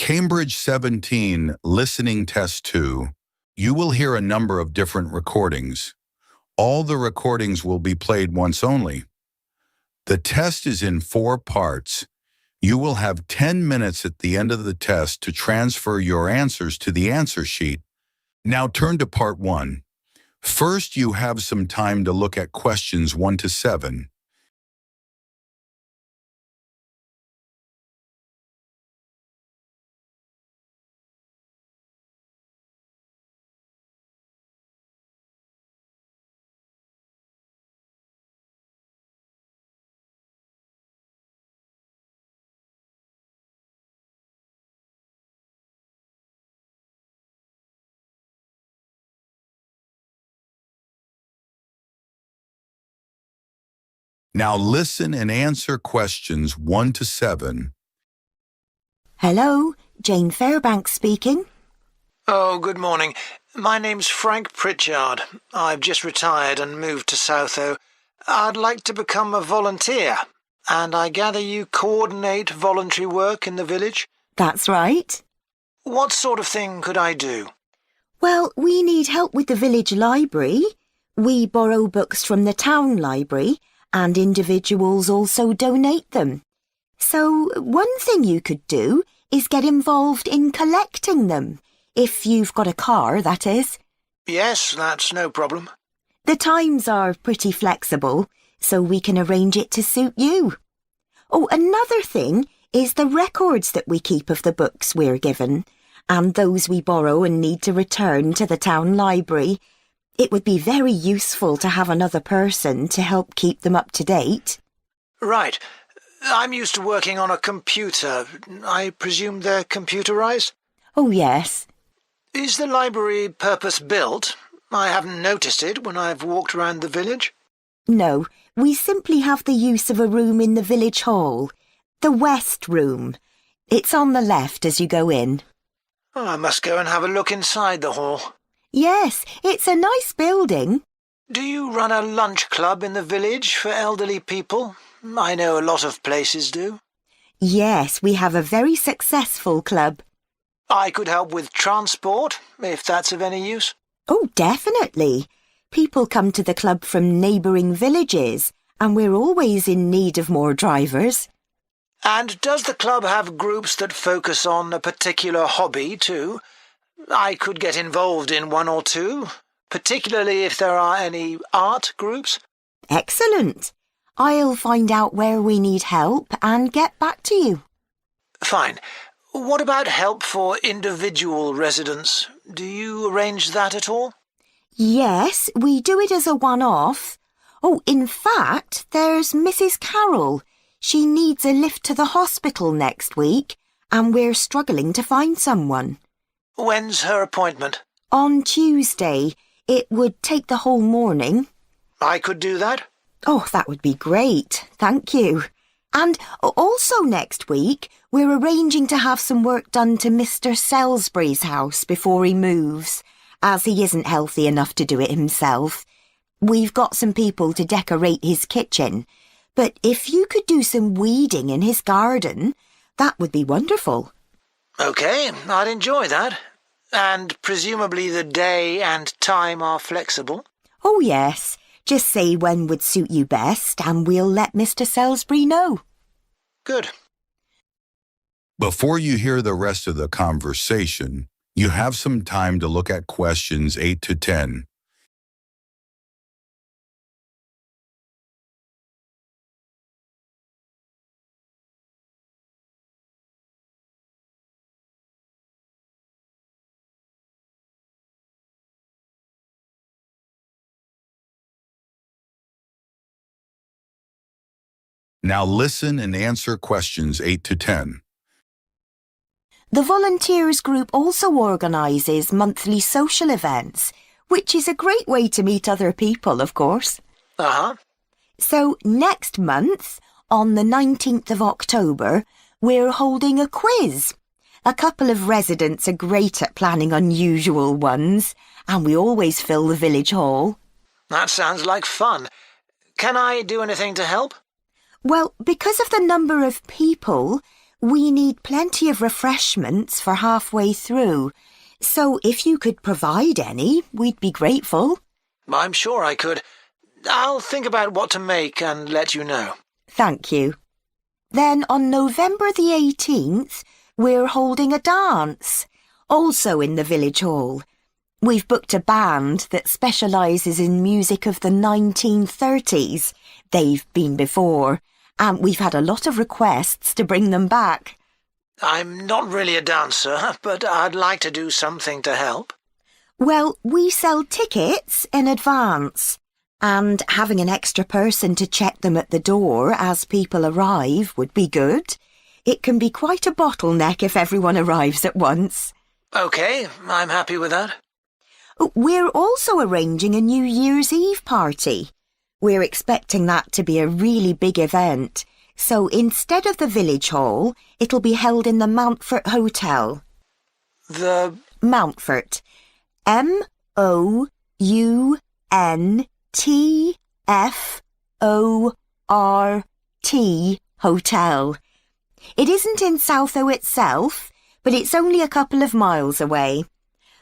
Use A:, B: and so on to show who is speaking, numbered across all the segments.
A: Cambridge 17 Listening Test 2, you will hear a number of different recordings. All the recordings will be played once only. The test is in 4 parts. You will have 10 minutes at the end of the test to transfer your answers to the answer sheet. Now turn to part 1. First, you have some time to look at questions 1 to 7. Now listen and answer questions 1 to 7.
B: Hello, Jane Fairbanks speaking.
C: Oh, good morning. My name's Frank Pritchard. I've just retired and moved to Southo. I'd like to become a volunteer, and I gather you coordinate voluntary work in the village?
B: That's right.
C: What sort of thing could I do?
B: Well, we need help with the village library. We borrow books from the town library, and individuals also donate them. So one thing you could do is get involved in collecting them, if you've got a car, that is.
C: Yes, that's no problem.
B: The times are pretty flexible, so we can arrange it to suit you. Oh, another thing is the records that we keep of the books we're given, and those we borrow and need to return to the town library. It would be very useful to have another person to help keep them up to date.
C: Right. I'm used to working on a computer. I presume they're computerized?
B: Oh, yes.
C: Is the library purpose-built? I haven't noticed it when I've walked around the village.
B: No, we simply have the use of a room in the village hall. The West Room. It's on the left as you go in.
C: Oh, I must go and have a look inside the hall.
B: Yes, it's a nice building.
C: Do you run a lunch club in the village for elderly people? I know a lot of places do.
B: Yes, we have a very successful club.
C: I could help with transport, if that's of any use.
B: Oh, definitely. People come to the club from neighbouring villages, and we're always in need of more drivers.
C: And does the club have groups that focus on a particular hobby too? I could get involved in 1 or 2, particularly if there are any art groups.
B: Excellent. I'll find out where we need help and get back to you.
C: Fine. What about help for individual residents? Do you arrange that at all?
B: Yes, we do it as a one-off. Oh, in fact, there's Mrs. Carroll. She needs a lift to the hospital next week, and we're struggling to find someone.
C: When's her appointment?
B: On Tuesday. It would take the whole morning.
C: I could do that?
B: Oh, that would be great. Thank you. And also next week, we're arranging to have some work done to Mr. Salisbury's house before he moves, as he isn't healthy enough to do it himself. We've got some people to decorate his kitchen, but if you could do some weeding in his garden, that would be wonderful.
C: OK, I'd enjoy that. And presumably the day and time are flexible?
B: Oh, yes. Just say when would suit you best, and we'll let Mr. Salisbury know.
C: Good.
A: Before you hear the rest of the conversation, you have some time to look at questions 8 to 10. Now listen and answer questions 8 to 10.
B: The volunteers group also organises monthly social events, which is a great way to meet other people, of course.
C: Uh-huh.
B: So next month, on the 19th of October, we're holding a quiz. A couple of residents are great at planning unusual ones, and we always fill the village hall.
C: That sounds like fun. Can I do anything to help?
B: Well, because of the number of people, We need plenty of refreshments for halfway through, so if you could provide any, we'd be grateful.
C: I'm sure I could. I'll think about what to make and let you know.
B: Thank you. Then on November the 18th, we're holding a dance, also in the village hall. We've booked a band that specialises in music of the 1930s. They've been before, and we've had a lot of requests to bring them back.
C: I'm not really a dancer, but I'd like to do something to help.
B: Well, we sell tickets in advance, and having an extra person to check them at the door as people arrive would be good. It can be quite a bottleneck if everyone arrives at once.
C: OK, I'm happy with that.
B: We're also arranging a New Year's Eve party. We're expecting that to be a really big event, so instead of the village hall, it'll be held in the Mountfort Hotel.
C: The...
B: Mountfort. Mountfort Hotel. It isn't in Southo itself, but it's only a couple of miles away.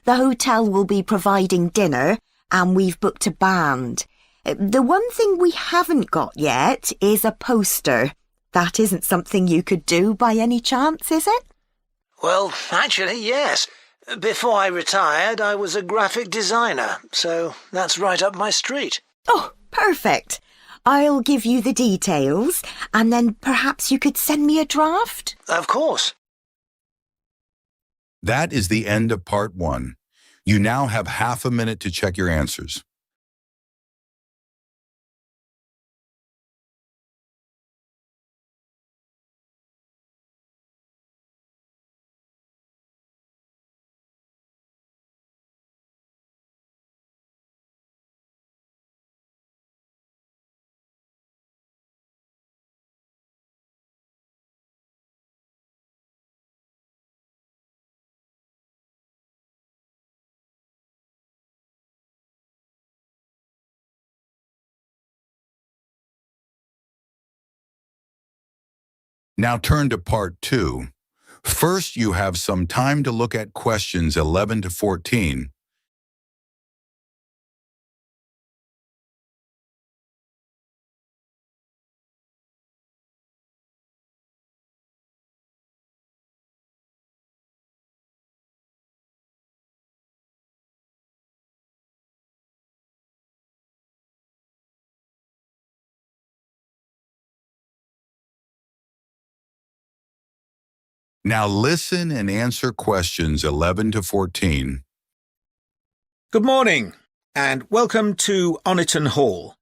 B: The hotel will be providing dinner, and we've booked a band. The one thing we haven't got yet is a poster. That isn't something you could do by any chance, is it?
C: Well, actually, yes. Before I retired, I was a graphic designer, so that's right up my street.
B: Oh, perfect. I'll give you the details, and then perhaps you could send me a draft?
C: Of course.
A: That is the end of part 1. You now have half a minute to check your answers. Now turn to part 2. First, you have some time to look at questions 11 to 14. Now listen and answer questions 11 to 14.
D: Good morning, and welcome to Oniton Hall,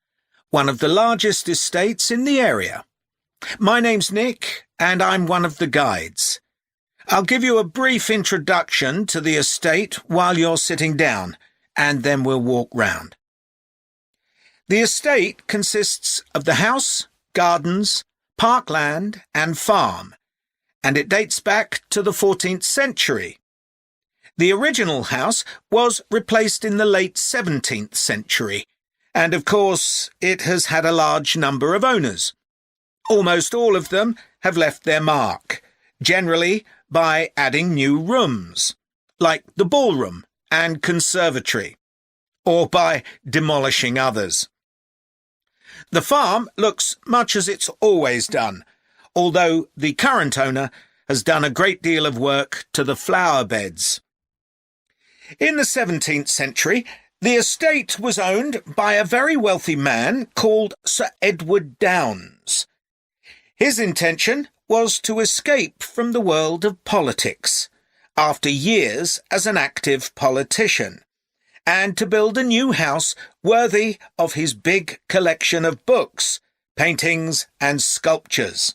D: one of the largest estates in the area. My name's Nick, and I'm one of the guides. I'll give you a brief introduction to the estate while you're sitting down, and then we'll walk round. The estate consists of the house, gardens, parkland, and farm, and it dates back to the 14th century. The original house was replaced in the late 17th century, and of course it has had a large number of owners. Almost all of them have left their mark, generally by adding new rooms, like the ballroom and conservatory, or by demolishing others. The farm looks much as it's always done, although the current owner has done a great deal of work to the flower beds. In the 17th century, the estate was owned by a very wealthy man called Sir Edward Downes. His intention was to escape from the world of politics after years as an active politician, and to build a new house worthy of his big collection of books, paintings, and sculptures.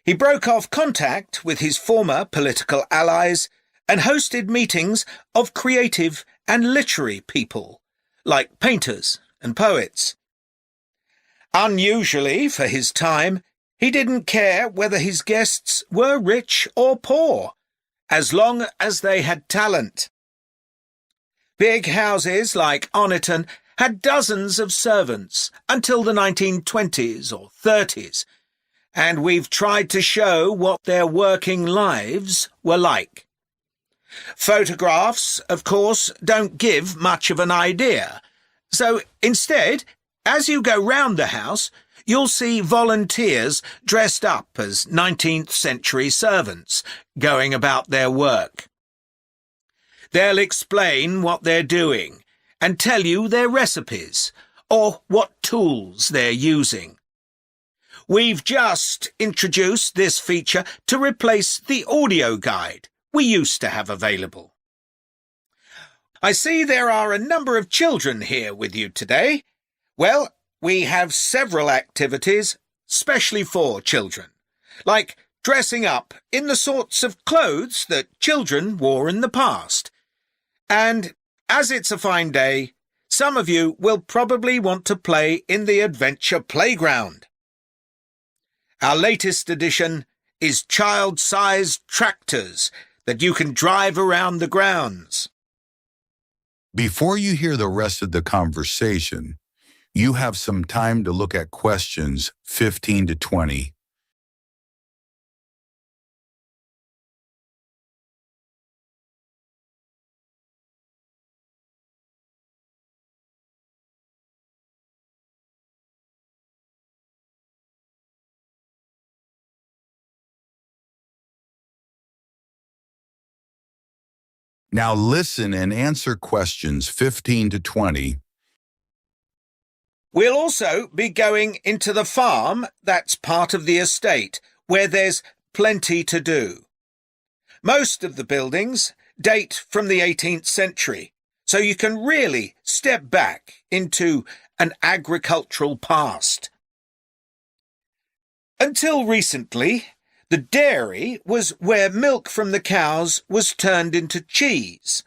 D: He broke off contact with his former political allies and hosted meetings of creative and literary people, like painters and poets. Unusually for his time, he didn't care whether his guests were rich or poor, as long as they had talent. Big houses like Oniton had dozens of servants until the 1920s or 30s, and we've tried to show what their working lives were like. Photographs, of course, don't give much of an idea, so instead, as you go round the house, you'll see volunteers dressed up as 19th century servants going about their work. They'll explain what they're doing and tell you their recipes or what tools they're using. We've just introduced this feature to replace the audio guide we used to have available. I see there are a number of children here with you today. Well, we have several activities specially for children, like dressing up in the sorts of clothes that children wore in the past. And as it's a fine day, some of you will probably want to play in the adventure playground. Our latest addition is child-sized tractors that you can drive around the grounds.
A: Before you hear the rest of the conversation, you have some time to look at questions 15 to 20. Now listen and answer questions 15 to 20.
D: We'll also be going into the farm that's part of the estate, where there's plenty to do. Most of the buildings date from the 18th century, so you can really step back into an agricultural past. Until recently, the dairy was where milk from the cows was turned into cheese.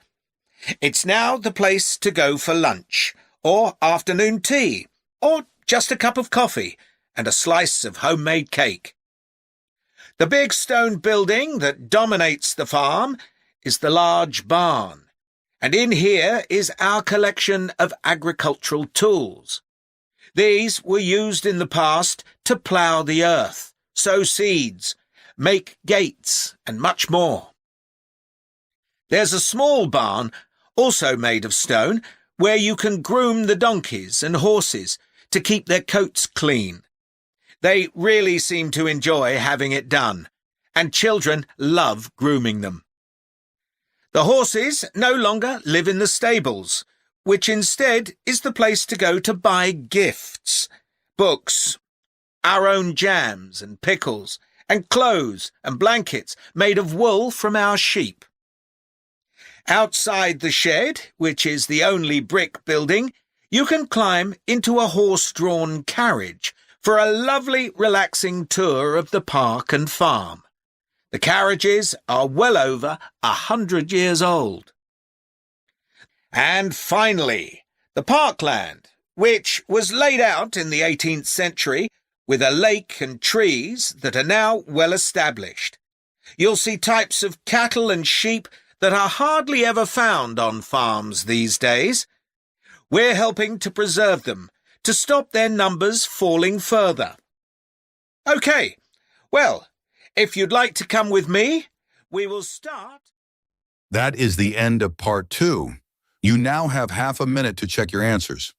D: It's now the place to go for lunch, or afternoon tea, or just a cup of coffee and a slice of homemade cake. The big stone building that dominates the farm is the large barn, and in here is our collection of agricultural tools. These were used in the past to plough the earth, sow seeds, make gates, and much more. There's a small barn, also made of stone, where you can groom the donkeys and horses to keep their coats clean. They really seem to enjoy having it done, and children love grooming them. The horses no longer live in the stables, which instead is the place to go to buy gifts, books, our own jams and pickles, and clothes and blankets made of wool from our sheep. Outside the shed, which is the only brick building, you can climb into a horse-drawn carriage for a lovely, relaxing tour of the park and farm. The carriages are well over 100 years old. And finally, the parkland, which was laid out in the 18th century with a lake and trees that are now well established. You'll see types of cattle and sheep that are hardly ever found on farms these days. We're helping to preserve them, to stop their numbers falling further. OK, well, if you'd like to come with me, we will start.
A: That is the end of part 2. You now have half a minute to check your answers.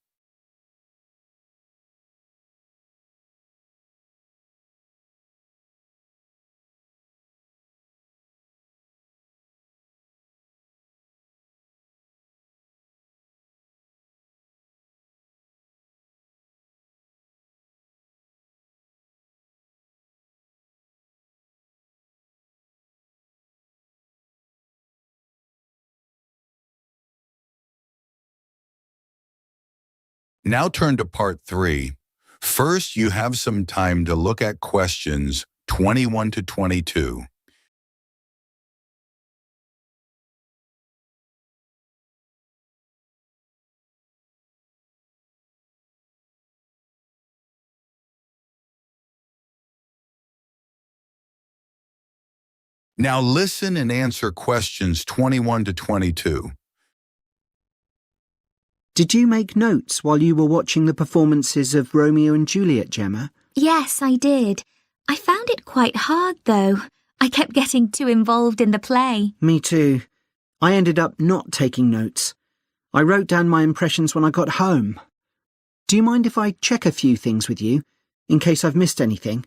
A: Now turn to part 3. First, you have some time to look at questions 21 to 22. Now listen and answer questions 21 to 22.
E: Did you make notes while you were watching the performances of Romeo and Juliet, Gemma?
F: Yes, I did.
E: I found it quite hard, though. I kept getting too involved in the play.
F: Me too. I ended up not taking notes. I wrote down my impressions when I got home. Do you mind if I check a few things with you, in case I've missed anything?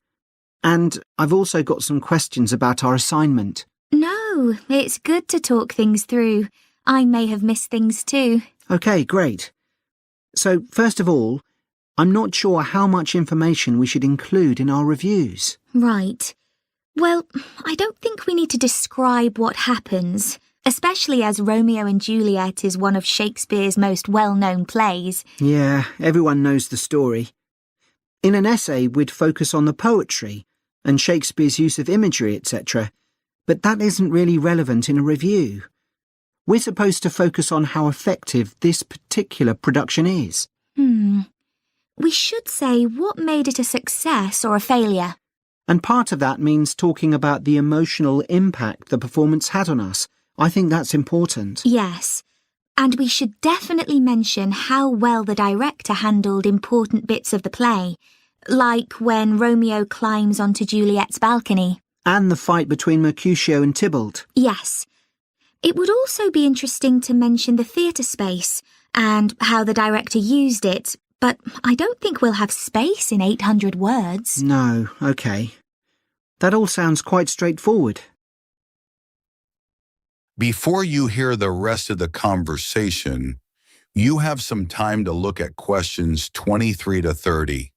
F: And I've also got some questions about our assignment.
E: No, it's good to talk things through. I may have missed things too.
F: Okay, great. So, first of all, I'm not sure how much information we should include in our reviews.
E: Right. Well, I don't think we need to describe what happens, especially as Romeo and Juliet is one of Shakespeare's most well-known plays.
F: Yeah, everyone knows the story. In an essay, we'd focus on the poetry and Shakespeare's use of imagery, etc., but that isn't really relevant in a review. We're supposed to focus on how effective this particular production is.
E: We should say what made it a success or a failure.
F: And part of that means talking about the emotional impact the performance had on us. I think that's important.
E: Yes, and we should definitely mention how well the director handled important bits of the play, like when Romeo climbs onto Juliet's balcony.
F: And the fight between Mercutio and Tybalt.
E: Yes. It would also be interesting to mention the theatre space and how the director used it, but I don't think we'll have space in 800 words.
F: No, okay. That all sounds quite straightforward.
A: Before you hear the rest of the conversation, you have some time to look at questions 23 to 30.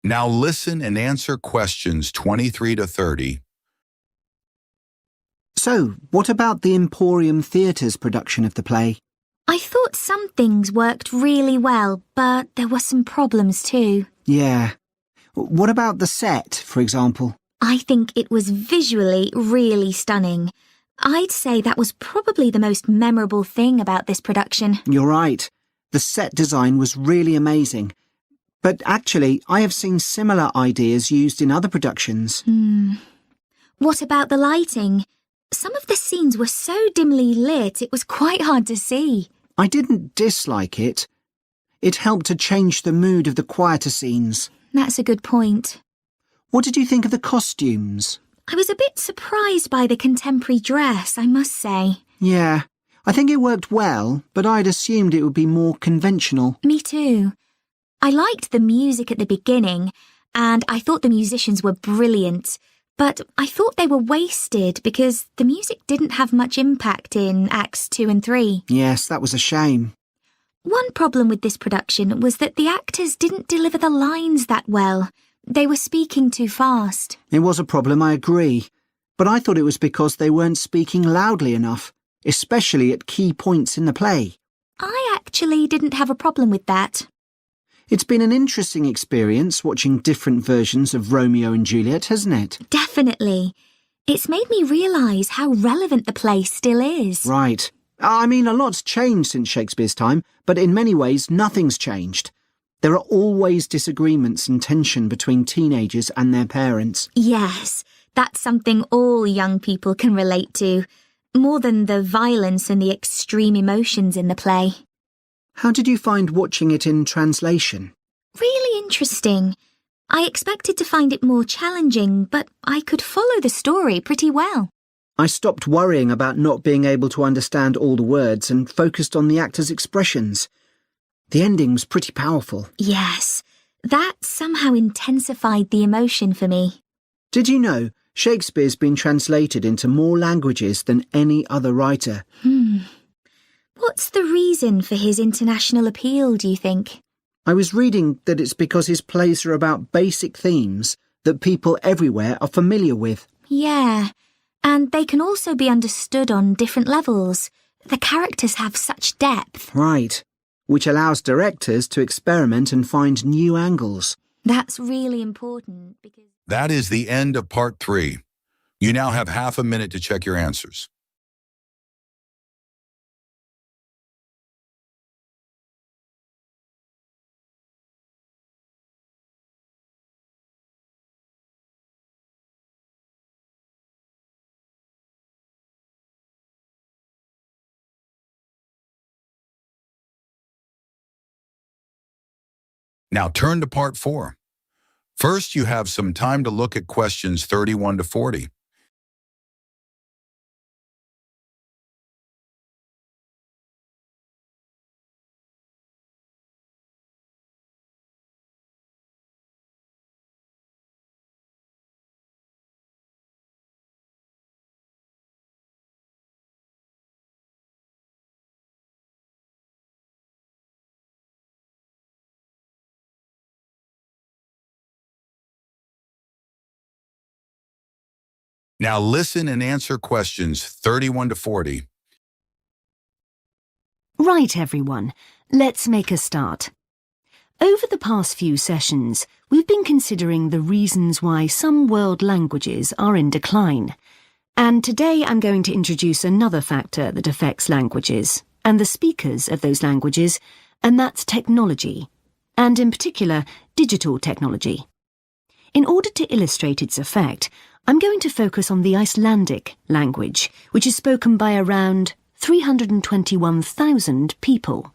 A: Now listen and answer questions 23 to 30.
F: So, what about the Emporium Theatre's production of the play?
E: I thought some things worked really well, but there were some problems too.
F: Yeah. What about the set, for example?
E: I think it was visually really stunning. I'd say that was probably the most memorable thing about this production.
F: You're right. The set design was really amazing. But actually, I have seen similar ideas used in other productions.
E: What about the lighting? Some of the scenes were so dimly lit, it was quite hard to see.
F: I didn't dislike it. It helped to change the mood of the quieter scenes.
E: That's a good point.
F: What did you think of the costumes?
E: I was a bit surprised by the contemporary dress, I must say.
F: Yeah, I think it worked well, but I'd assumed it would be more conventional.
E: Me too. I liked the music at the beginning, and I thought the musicians were brilliant, but I thought they were wasted because the music didn't have much impact in Acts 2 and 3.
F: Yes, that was a shame.
E: One problem with this production was that the actors didn't deliver the lines that well. They were speaking too fast.
F: It was a problem, I agree. But I thought it was because they weren't speaking loudly enough, especially at key points in the play.
E: I actually didn't have a problem with that.
F: It's been an interesting experience watching different versions of Romeo and Juliet, hasn't it?
E: Definitely. It's made me realise how relevant the play still is.
F: Right. I mean, a lot's changed since Shakespeare's time, but in many ways nothing's changed. There are always disagreements and tension between teenagers and their parents.
E: Yes, that's something all young people can relate to, more than the violence and the extreme emotions in the play.
F: How did you find watching it in translation?
E: Really interesting. I expected to find it more challenging, but I could follow the story pretty well.
F: I stopped worrying about not being able to understand all the words and focused on the actors' expressions. The ending was pretty powerful.
E: Yes, that somehow intensified the emotion for me.
F: Did you know Shakespeare's been translated into more languages than any other writer?
E: What's the reason for his international appeal, do you think?
F: I was reading that it's because his plays are about basic themes that people everywhere are familiar with.
E: Yeah, and they can also be understood on different levels. The characters have such depth.
F: Right, which allows directors to experiment and find new angles.
E: That's really important because...
A: That is the end of part 3. You now have half a minute to check your answers. Now turn to part 4. First, you have some time to look at questions 31 to 40. Now listen and answer questions 31 to 40.
G: Right, everyone, let's make a start. Over the past few sessions, we've been considering the reasons why some world languages are in decline. And today I'm going to introduce another factor that affects languages and the speakers of those languages, and that's technology, and in particular, digital technology. In order to illustrate its effect, I'm going to focus on the Icelandic language, which is spoken by around 321,000 people,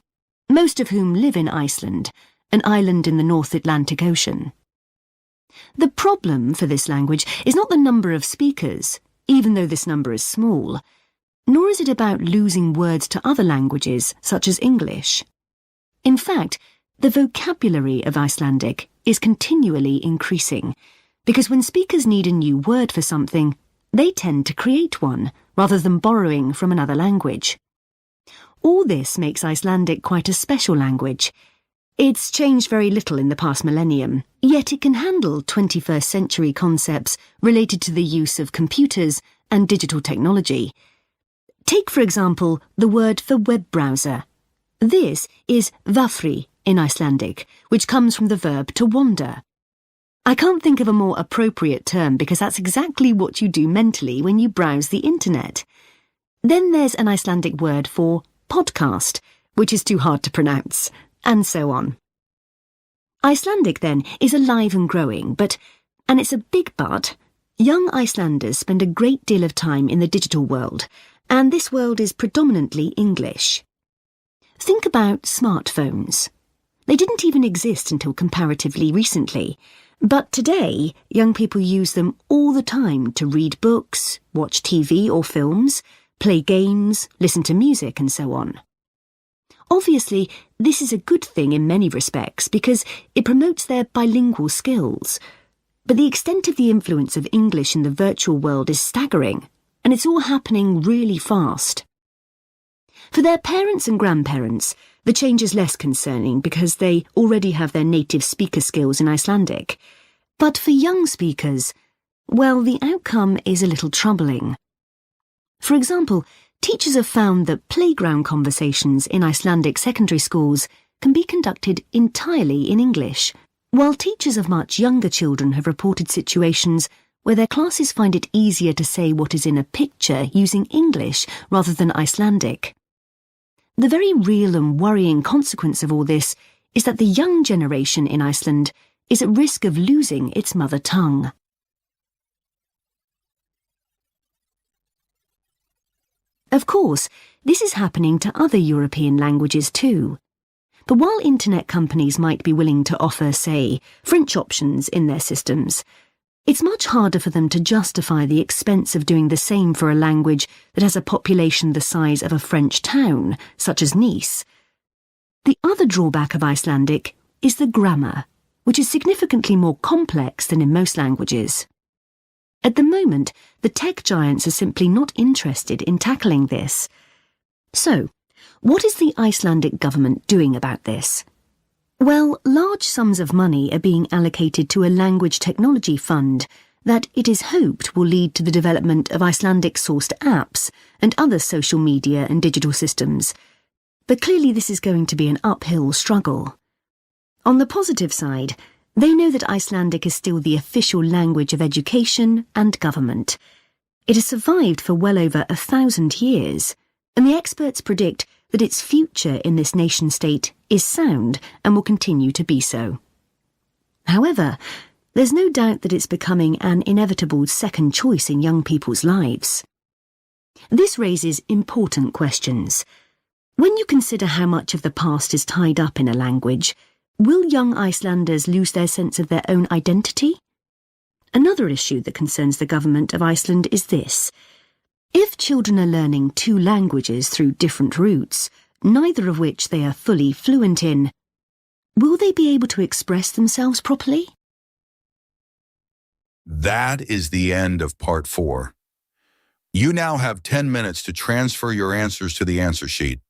G: most of whom live in Iceland, an island in the North Atlantic Ocean. The problem for this language is not the number of speakers, even though this number is small, nor is it about losing words to other languages, such as English. In fact, the vocabulary of Icelandic is continually increasing, because when speakers need a new word for something, they tend to create one, rather than borrowing from another language. All this makes Icelandic quite a special language. It's changed very little in the past millennium, yet it can handle 21st century concepts related to the use of computers and digital technology. Take, for example, the word for web browser. This is vafri in Icelandic, which comes from the verb to wander. I can't think of a more appropriate term because that's exactly what you do mentally when you browse the internet. Then there's an Icelandic word for podcast, which is too hard to pronounce, and so on. Icelandic, then, is alive and growing, but, and it's a big but, young Icelanders spend a great deal of time in the digital world, and this world is predominantly English. Think about smartphones. They didn't even exist until comparatively recently, but today young people use them all the time to read books, watch TV or films, play games, listen to music and so on. Obviously, this is a good thing in many respects because it promotes their bilingual skills. But the extent of the influence of English in the virtual world is staggering, and it's all happening really fast. For their parents and grandparents, the change is less concerning because they already have their native speaker skills in Icelandic. But for young speakers, well, the outcome is a little troubling. For example, teachers have found that playground conversations in Icelandic secondary schools can be conducted entirely in English, while teachers of much younger children have reported situations where their classes find it easier to say what is in a picture using English rather than Icelandic. The very real and worrying consequence of all this is that the young generation in Iceland is at risk of losing its mother tongue. Of course, this is happening to other European languages too. But while internet companies might be willing to offer, say, French options in their systems, it's much harder for them to justify the expense of doing the same for a language that has a population the size of a French town, such as Nice. The other drawback of Icelandic is the grammar, which is significantly more complex than in most languages. At the moment, the tech giants are simply not interested in tackling this. So, what is the Icelandic government doing about this? Well, large sums of money are being allocated to a language technology fund that it is hoped will lead to the development of Icelandic-sourced apps and other social media and digital systems. But clearly this is going to be an uphill struggle. On the positive side, They know that Icelandic is still the official language of education and government. It has survived for well over 1,000 years, and the experts predict that its future in this nation-state is sound and will continue to be so. However, there's no doubt that it's becoming an inevitable second choice in young people's lives. This raises important questions. When you consider how much of the past is tied up in a language, will young Icelanders lose their sense of their own identity? Another issue that concerns the government of Iceland is this. If children are learning 2 languages through different routes, neither of which they are fully fluent in, will they be able to express themselves properly?
A: That is the end of part 4. You now have 10 minutes to transfer your answers to the answer sheet.